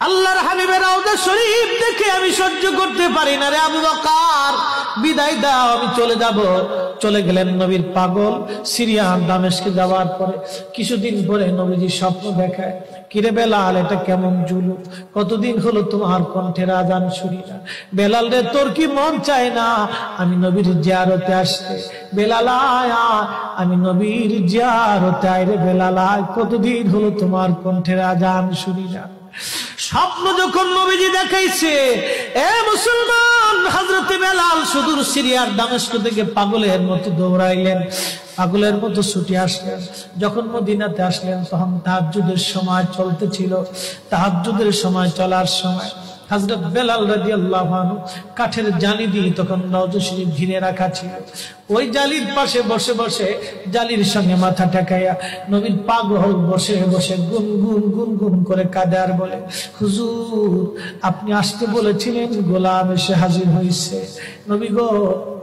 আল্লাহর হাবিবের রওজা শরীফ দেখে আমি সহ্য করতে পারি না রে আবু বকর, বিদায় দাও, আমি চলে যাব। চলে গেলেন নবীর পাগল। সিরিয়া দামেস্কে যাওয়ার পরে কিছুদিন পরে নবীজি স্বপ্ন দেখায়, কিরে বেলাল, এটা কেমন জুলুম, কতদিন হলো তোমার কণ্ঠের আজান শুনি না। বেলাল রে, তোর কি মন চায় না আমি নবীর জিয়ারতে আসতে? বেলাল আয়, আমি নবীর জিয়ারতে আয় রে বেলাল আয়, কতদিন হলো তোমার কণ্ঠের আজান শুনি না। স্বপ্ন যখন নবীজি দেখাইছে, এ মুসলমান, হযরতে বেলাল সুদূর সিরিয়ার দামেস্ক থেকে পাগলের মতো দৌড়াইলেন, পাগলের মতো ছুটে আসলেন। যখন মদিনাতে আসলেন তখন তাহাজ্জুদের সময় চলতেছিল। তাহাজ্জুদের সময় চলার সময় হযরত বেলাল রাদিয়াল্লাহু আনহু কাঠের জালি দিয়ে তখন রওজা শরীফ ঘিরে রাখা ছিল। ওই জালির পাশে বসে বসে জালির সঙ্গে মাথা ঠেকাইয়া নবীর পাগল বসে বসে গুনগুন গুনগুন করে কাঁদে আর বলে, হুজুর, আপনি আসতে বলেছিলেন, গোলাম এসে হাজির হয়েছে। নবী গো,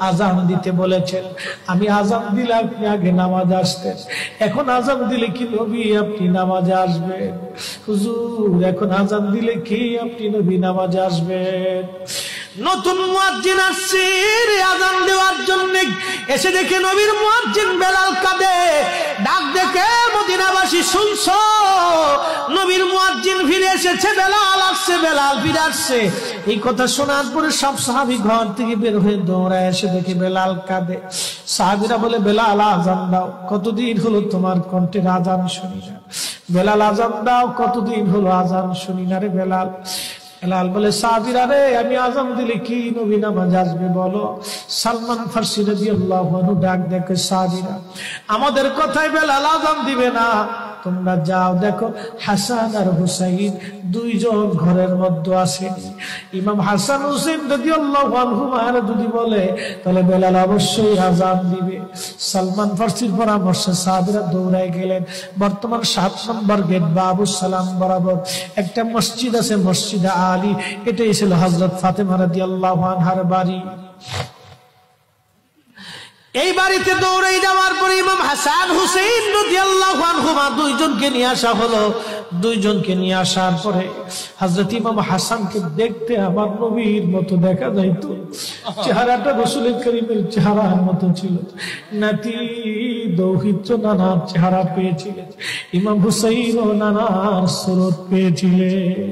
আজান দিতে বলেছেন, আমি আজান দিলে আপনি আগে নামাজে আসতেন, এখন আজান দিলে কি নবী আপনি নামাজে আসবেন? হুজুর, এখন আজান দিলে কি আপনি নবী নামাজে আসবেন? নতুন মুয়াজ্জিন আসছে আজান দেওয়ার জন্য, এসে দেখে নবীর মুয়াজ্জিন বেলাল কাঁদে। ডাক দেখে মদিনাবাসী শুনছো, নবীর মুয়াজ্জিন ফিরে এসেছে, বেলাল আসছে, বেলাল ফিরে আসছে। এই কথা শোনার পরে সব সাহাবী ঘর থেকে বের হয়ে দৌড়ায় এসে দেখে বেলাল কাঁদে। সাহাবীরা বলে, বেলাল আজান দাও, কতদিন হলো তোমার কণ্ঠের আজান শুনি না। বেলাল আজান দাও, কতদিন হলো আজান শুনি না রে বেলাল। বেলাল বলে, সাহাবীরা রে, আমি আজান দিলে কি নবী নামাজ আসবে বলো? সালমান ফারসি রাদিয়াল্লাহু আনহু ডাক দেখে, সাহাবীরা, আমাদের কথায় বেলাল আজান দিবে না, তোমরা যাও দেখো হাসান আর হুসাইন দুইজন ঘরের মধ্যে আছে। ইমাম হাসান হুসাইন রাদিয়াল্লাহু আনহুমা যদি বলে তাহলে বেলাল অবশ্যই আজান দিবে। সালমান ফারসির পরামর্শে সাহাবীরা দৌড়ায় গেলেন। বর্তমান 7 নম্বর গেট বাবু সালাম বরাবর একটা মসজিদ আছে, মসজিদে আলী। এটাই ছিল হযরত ফাতেমা রাদিয়াল্লাহু আনহার বাড়ি। এই বাড়িতে দৌড়ে যাওয়ার পরে ইমাম হাসান হুসাইন রাদিয়াল্লাহু আনহুমা দুইজনকে নিয়ে আসা হলো। দুইজনকে নিয়ে আসার পরে হযরত ইমাম হাসানকে দেখতে আমার নবীর মতো দেখা যাইতো, চেহারাটা রাসূল করিমের চেহারার মতো ছিল। নাতি দৌহিত্র নানার চেহারা পেয়েছিলেন, ইমাম হুসাইন ও নানার সুরত পেয়েছিলেন।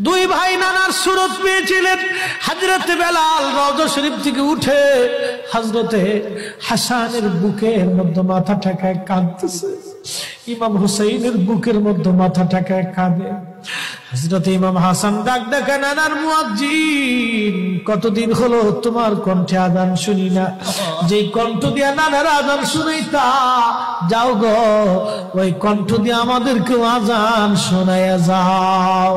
দুই ভাই নানার সুরত পেয়েছিলেন। হযরত বেলাল রওজা শরীফ থেকে উঠে হযরতে হাসানের বুকের মধ্যে মাথা ঠেকায় কাঁদতেছে, ইমাম হুসাইনের বুকের মধ্যে মাথা ঠেকায় কাঁদে। হযরত ইমাম হাসান ডাক দেখে, নানার মুয়াজ্জিন, কতদিন হলো তোমার কণ্ঠে আজান শুনি না। যেই কণ্ঠ দিয়া নানার আজান শুনাইতা, যাও গো ওই কণ্ঠ দিয়ে আমাদেরকেও আজান শোনাইয়া যাও।